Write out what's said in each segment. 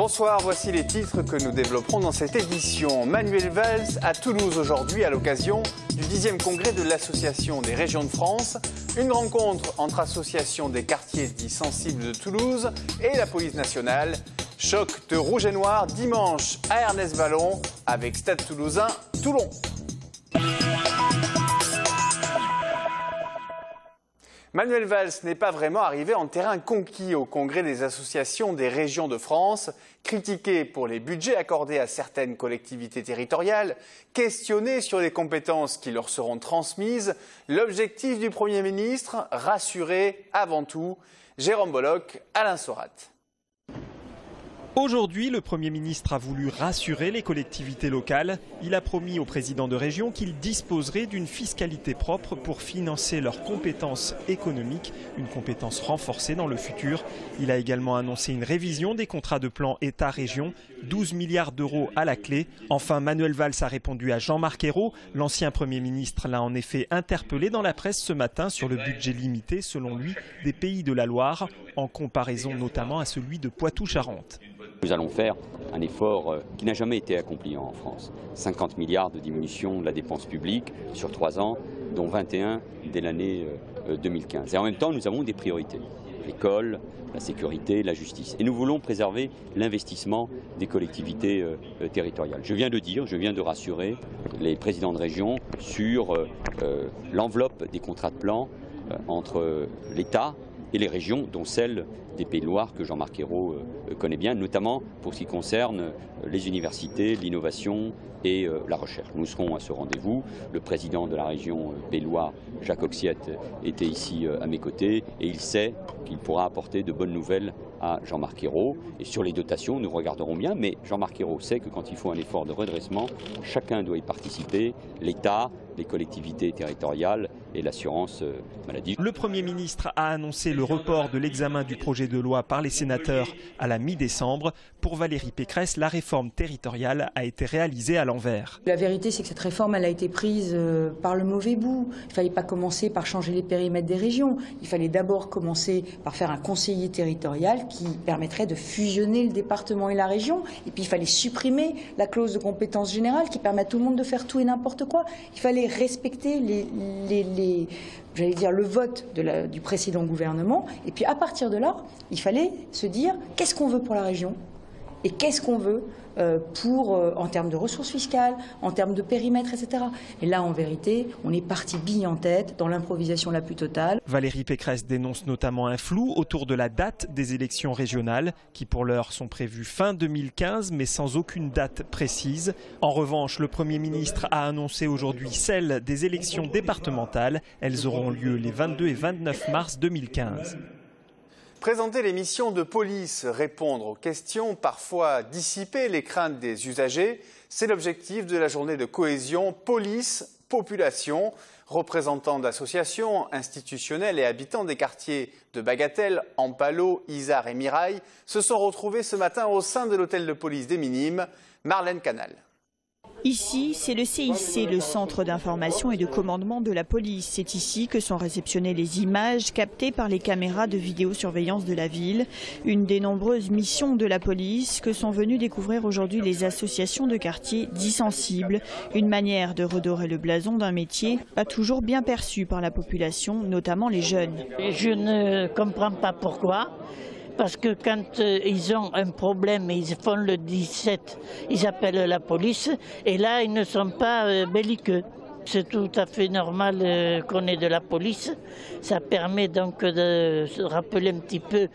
Bonsoir, voici les titres que nous développerons dans cette édition. Manuel Valls à Toulouse aujourd'hui à l'occasion du 10e congrès de l'Association des régions de France. Une rencontre entre associations des quartiers dits sensibles de Toulouse et la police nationale. Choc de rouge et noir dimanche à Ernest Vallon avec Stade Toulousain Toulon. Manuel Valls n'est pas vraiment arrivé en terrain conquis au congrès des associations des régions de France, critiqué pour les budgets accordés à certaines collectivités territoriales, questionné sur les compétences qui leur seront transmises. L'objectif du Premier ministre, rassurer avant tout. Jérôme Bollock, Alain Sorat. Aujourd'hui, le Premier ministre a voulu rassurer les collectivités locales. Il a promis aux présidents de région qu'ils disposeraient d'une fiscalité propre pour financer leurs compétences économiques, une compétence renforcée dans le futur. Il a également annoncé une révision des contrats de plan État-région, 12 milliards d'euros à la clé. Enfin, Manuel Valls a répondu à Jean-Marc Ayrault. L'ancien Premier ministre l'a en effet interpellé dans la presse ce matin sur le budget limité, selon lui, des Pays de la Loire, en comparaison notamment à celui de Poitou-Charentes. Nous allons faire un effort qui n'a jamais été accompli en France. 50 milliards de diminution de la dépense publique sur 3 ans, dont 21 dès l'année 2015. Et en même temps, nous avons des priorités. L'école, la sécurité, la justice. Et nous voulons préserver l'investissement des collectivités territoriales. Je viens de dire, je viens de rassurer les présidents de région sur l'enveloppe des contrats de plan entre l'État et les régions, dont celle des Pays de Loire que Jean-Marc Ayrault connaît bien, notamment pour ce qui concerne les universités, l'innovation et la recherche. Nous serons à ce rendez-vous. Le président de la région Pays de Loire, Jacques Oxiette, était ici à mes côtés et il sait qu'il pourra apporter de bonnes nouvelles à Jean-Marc Ayrault. Et sur les dotations, nous regarderons bien, mais Jean-Marc Ayrault sait que quand il faut un effort de redressement, chacun doit y participer, l'État, les collectivités territoriales et l'assurance maladie. Le Premier ministre a annoncé le report de l'examen du projet de loi par les sénateurs à la mi-décembre. Pour Valérie Pécresse, la réforme territoriale a été réalisée à l'envers. La vérité, c'est que cette réforme, elle a été prise par le mauvais bout. Il ne fallait pas commencer par changer les périmètres des régions. Il fallait d'abord commencer par faire un conseiller territorial qui permettrait de fusionner le département et la région. Et puis il fallait supprimer la clause de compétence générale qui permet à tout le monde de faire tout et n'importe quoi. Il fallait respecter le vote du précédent gouvernement. Et puis à partir de là, il fallait se dire qu'est-ce qu'on veut pour la région et qu'est-ce qu'on veut en termes de ressources fiscales, en termes de périmètre, etc. Et là, en vérité, on est parti bille en tête dans l'improvisation la plus totale. Valérie Pécresse dénonce notamment un flou autour de la date des élections régionales, qui pour l'heure sont prévues fin 2015, mais sans aucune date précise. En revanche, le Premier ministre a annoncé aujourd'hui celle des élections départementales. Elles auront lieu les 22 et 29 mars 2015. Présenter les missions de police, répondre aux questions, parfois dissiper les craintes des usagers, c'est l'objectif de la journée de cohésion police-population. Représentants d'associations, institutionnels et habitants des quartiers de Bagatelle, Ampalo, Isard et Mirail se sont retrouvés ce matin au sein de l'hôtel de police des Minimes. Marlène Canal. Ici, c'est le CIC, le centre d'information et de commandement de la police. C'est ici que sont réceptionnées les images captées par les caméras de vidéosurveillance de la ville. Une des nombreuses missions de la police que sont venues découvrir aujourd'hui les associations de quartiers dits sensibles. Une manière de redorer le blason d'un métier pas toujours bien perçu par la population, notamment les jeunes. Je ne comprends pas pourquoi. Parce que quand ils ont un problème et ils font le 17, ils appellent la police et là ils ne sont pas belliqueux. C'est tout à fait normal qu'on ait de la police. Ça permet donc de se rappeler un petit peu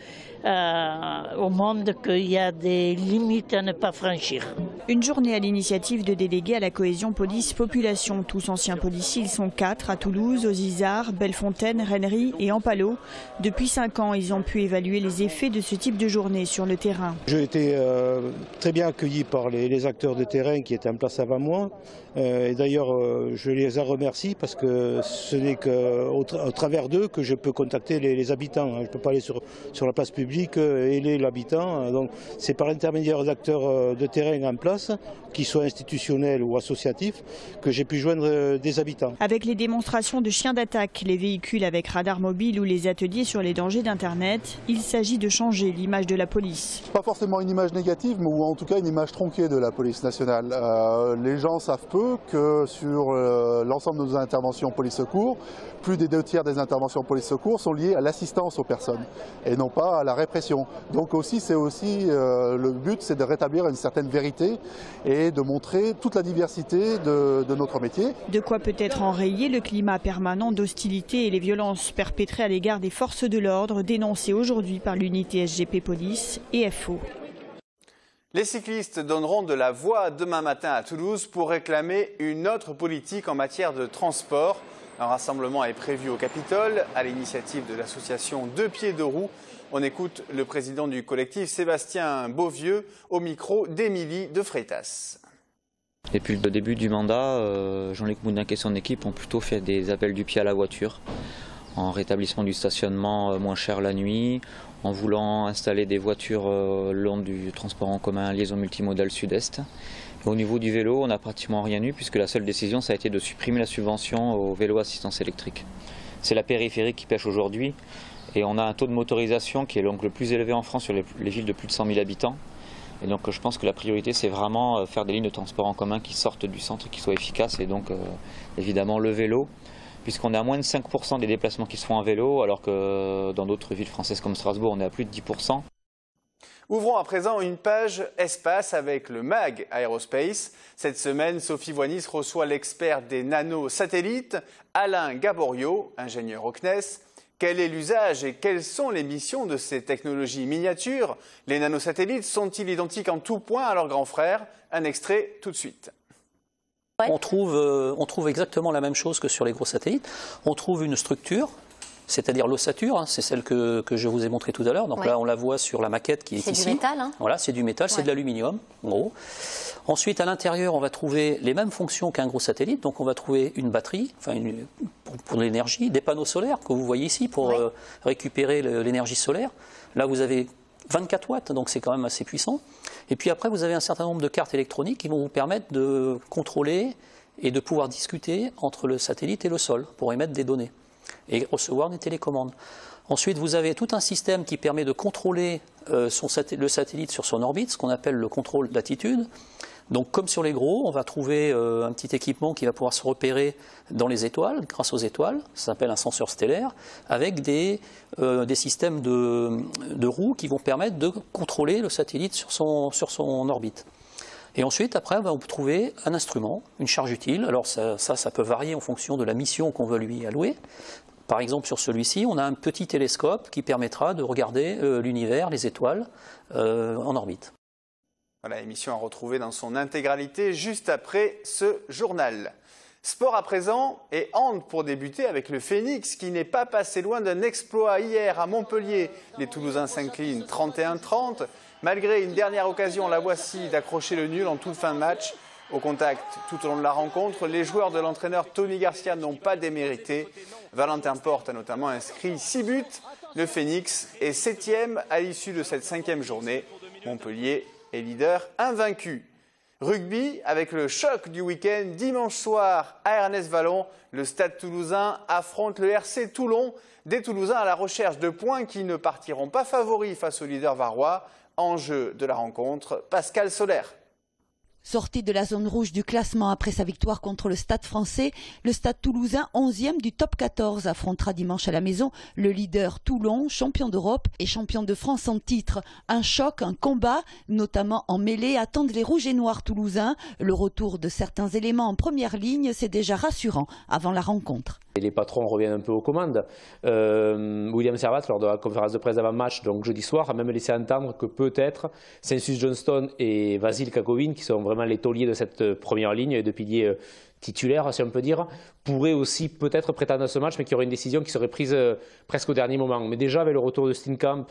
au monde qu'il y a des limites à ne pas franchir. Une journée à l'initiative de délégués à la cohésion police-population. Tous anciens policiers, ils sont 4 à Toulouse, aux Isards, Bellefontaine, Rennery et Ampalo. Depuis 5 ans, ils ont pu évaluer les effets de ce type de journée sur le terrain. J'ai été très bien accueilli par les acteurs de terrain qui étaient en place avant moi. Et d'ailleurs, je les en remercie parce que ce n'est qu'au travers d'eux que je peux contacter les habitants. Je ne peux pas aller sur la place publique et l'habitant. Donc c'est par l'intermédiaire d'acteurs de terrain en place, qu'ils soient institutionnels ou associatifs, que j'ai pu joindre des habitants. Avec les démonstrations de chiens d'attaque, les véhicules avec radar mobile ou les ateliers sur les dangers d'Internet, il s'agit de changer l'image de la police. Pas forcément une image négative, mais en tout cas une image tronquée de la police nationale. Les gens savent peu que sur l'ensemble de nos interventions police-secours, plus des 2/3 des interventions police-secours sont liées à l'assistance aux personnes et non pas à la répression. Donc le but, c'est de rétablir une certaine vérité et de montrer toute la diversité de notre métier. De quoi peut-être enrayer le climat permanent d'hostilité et les violences perpétrées à l'égard des forces de l'ordre dénoncées aujourd'hui par l'unité SGP Police et FO. Les cyclistes donneront de la voix demain matin à Toulouse pour réclamer une autre politique en matière de transport. Un rassemblement est prévu au Capitole à l'initiative de l'association Deux Pieds Deux Roues. On écoute le président du collectif, Sébastien Beauvieux, au micro d'Émilie de Freitas. Depuis le début du mandat, Jean-Luc Moudinque et son équipe ont plutôt fait des appels du pied à la voiture, en rétablissement du stationnement moins cher la nuit, en voulant installer des voitures le long du transport en commun liaison multimodale sud-est. Au niveau du vélo, on n'a pratiquement rien eu puisque la seule décision, ça a été de supprimer la subvention au vélo assistance électrique. C'est la périphérie qui pêche aujourd'hui et on a un taux de motorisation qui est donc le plus élevé en France sur les villes de plus de 100 000 habitants. Et donc je pense que la priorité, c'est vraiment faire des lignes de transport en commun qui sortent du centre, qui soient efficaces et donc évidemment le vélo, puisqu'on est à moins de 5% des déplacements qui se font en vélo, alors que dans d'autres villes françaises comme Strasbourg, on est à plus de 10%. Ouvrons à présent une page espace avec le MAG Aerospace. Cette semaine, Sophie Voinis reçoit l'expert des nanosatellites, Alain Gaborio, ingénieur au CNES. Quel est l'usage et quelles sont les missions de ces technologies miniatures? Les nanosatellites sont-ils identiques en tout point à leurs grands frères? Un extrait tout de suite. On trouve exactement la même chose que sur les gros satellites. On trouve une structure, c'est-à-dire l'ossature, c'est celle que je vous ai montrée tout à l'heure. Donc là, on la voit sur la maquette qui est ici. C'est du métal, hein? Voilà, c'est du métal, c'est de l'aluminium, en gros. Ensuite, à l'intérieur, on va trouver les mêmes fonctions qu'un gros satellite. Donc on va trouver une batterie, pour l'énergie, des panneaux solaires que vous voyez ici pour récupérer l'énergie solaire. Là, vous avez 24 watts, donc c'est quand même assez puissant. Et puis après, vous avez un certain nombre de cartes électroniques qui vont vous permettre de contrôler et de pouvoir discuter entre le satellite et le sol pour émettre des données et recevoir des télécommandes. Ensuite, vous avez tout un système qui permet de contrôler le satellite sur son orbite, ce qu'on appelle le contrôle d'attitude. Donc comme sur les gros, on va trouver un petit équipement qui va pouvoir se repérer dans les étoiles, grâce aux étoiles, ça s'appelle un senseur stellaire, avec des systèmes de roues qui vont permettre de contrôler le satellite sur son orbite. Et ensuite, après, on va trouver un instrument, une charge utile. Alors ça peut varier en fonction de la mission qu'on veut lui allouer. Par exemple, sur celui-ci, on a un petit télescope qui permettra de regarder l'univers, les étoiles, en orbite. Voilà, émission à retrouver dans son intégralité juste après ce journal. Sport à présent et hand pour débuter avec le Phoenix qui n'est pas passé loin d'un exploit hier à Montpellier. Les Toulousains s'inclinent 31-30. Malgré une dernière occasion, la voici, d'accrocher le nul en toute fin de match. Au contact tout au long de la rencontre, les joueurs de l'entraîneur Tony Garcia n'ont pas démérité. Valentin Porte a notamment inscrit 6 buts. Le Phoenix est 7e à l'issue de cette 5e journée. Montpellier est leader invaincu. Rugby, avec le choc du week-end, dimanche soir à Ernest-Vallon, le Stade Toulousain affronte le RC Toulon. Des Toulousains à la recherche de points qui ne partiront pas favoris face au leader varois. Enjeu de la rencontre, Pascal Soler. Sorti de la zone rouge du classement après sa victoire contre le Stade français, le Stade toulousain, 11e du top 14, affrontera dimanche à la maison le leader Toulon, champion d'Europe et champion de France en titre. Un choc, un combat, notamment en mêlée, attendent les rouges et noirs toulousains. Le retour de certains éléments en première ligne, c'est déjà rassurant avant la rencontre. Et les patrons reviennent un peu aux commandes. William Servat, lors de la conférence de presse d'avant-match, donc jeudi soir, a même laissé entendre que peut-être Census Johnston et Vasil Kakovin, qui sont vraiment les tauliers de cette première ligne, et de piliers titulaires, si on peut dire, pourrait aussi peut-être prétendre à ce match, mais qu'il y aurait une décision qui serait prise presque au dernier moment. Mais déjà, avec le retour de Steenkamp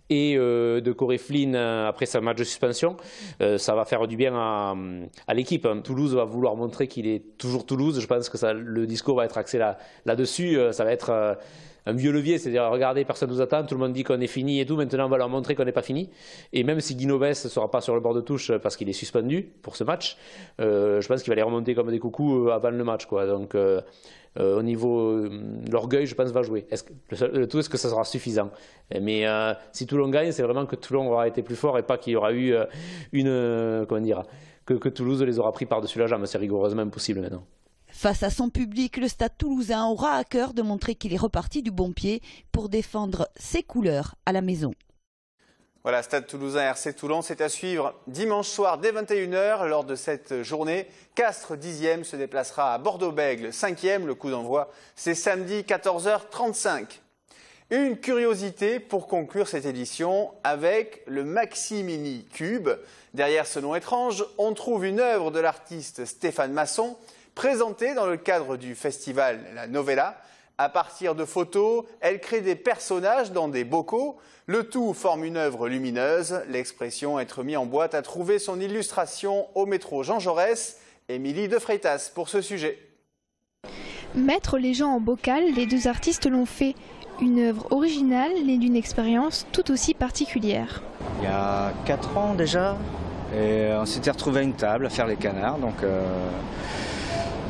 et de Corey Flynn après ce match de suspension, ça va faire du bien à l'équipe. Toulouse va vouloir montrer qu'il est toujours Toulouse. Je pense que le discours va être axé là-dessus. Ça va être un vieux levier, c'est-à-dire regardez, personne ne nous attend, tout le monde dit qu'on est fini et tout, maintenant on va leur montrer qu'on n'est pas fini. Et même si Guinoves ne sera pas sur le bord de touche parce qu'il est suspendu pour ce match, je pense qu'il va les remonter comme des coucous avant le match, quoi. Donc au niveau l'orgueil, je pense, va jouer. Le tout, est-ce que ça sera suffisant? Mais si Toulon gagne, c'est vraiment que Toulon aura été plus fort et pas qu'il y aura eu que Toulouse les aura pris par-dessus la jambe. C'est rigoureusement impossible maintenant. Face à son public, le Stade Toulousain aura à cœur de montrer qu'il est reparti du bon pied pour défendre ses couleurs à la maison. Voilà, Stade Toulousain, RC Toulon, c'est à suivre dimanche soir dès 21 h lors de cette journée. Castres 10e se déplacera à Bordeaux-Bègles 5e. Le coup d'envoi, c'est samedi 14h35. Une curiosité pour conclure cette édition avec le Maxi Mini Cube. Derrière ce nom étrange, on trouve une œuvre de l'artiste Stéphane Masson, présentée dans le cadre du festival La Novella. À partir de photos, elle crée des personnages dans des bocaux. Le tout forme une œuvre lumineuse. L'expression être mis en boîte a trouvé son illustration au métro Jean Jaurès. Émilie de Freitas pour ce sujet. Mettre les gens en bocal, les deux artistes l'ont fait. Une œuvre originale née d'une expérience tout aussi particulière. Il y a 4 ans déjà, et on s'était retrouvés à une table à faire les canards. Donc,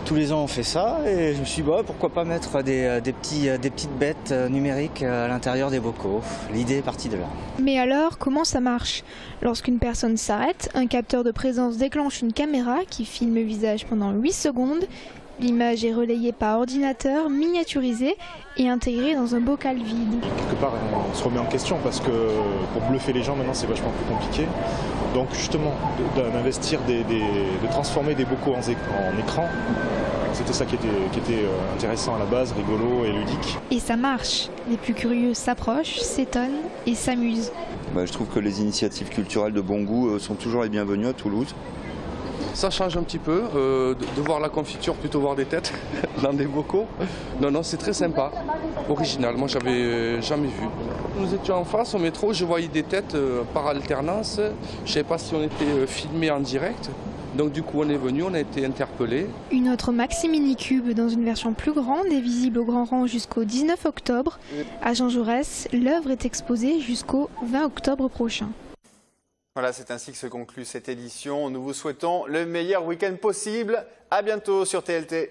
tous les ans on fait ça et je me suis dit pourquoi pas mettre des petites bêtes numériques à l'intérieur des bocaux. L'idée est partie de là. Mais alors, comment ça marche? Lorsqu'une personne s'arrête, un capteur de présence déclenche une caméra qui filme le visage pendant 8 secondes. L'image est relayée par ordinateur, miniaturisée et intégrée dans un bocal vide. Quelque part, on se remet en question parce que pour bluffer les gens, maintenant, c'est vachement plus compliqué. Donc justement, d'investir, de transformer des bocaux en écran, c'était ça qui était intéressant à la base, rigolo et ludique. Et ça marche. Les plus curieux s'approchent, s'étonnent et s'amusent. Je trouve que les initiatives culturelles de bon goût sont toujours les bienvenues à Toulouse. Ça change un petit peu, de voir la confiture plutôt voir des têtes dans des bocaux. Non, c'est très sympa, original, moi j'avais jamais vu. Nous étions en face au métro, je voyais des têtes par alternance, je ne savais pas si on était filmé en direct. Donc du coup on est venu, on a été interpellés. Une autre Maxi Mini Cube dans une version plus grande est visible au Grand Rang jusqu'au 19 octobre. À Jean Jaurès, l'œuvre est exposée jusqu'au 20 octobre prochain. Voilà, c'est ainsi que se conclut cette édition. Nous vous souhaitons le meilleur week-end possible. À bientôt sur TLT.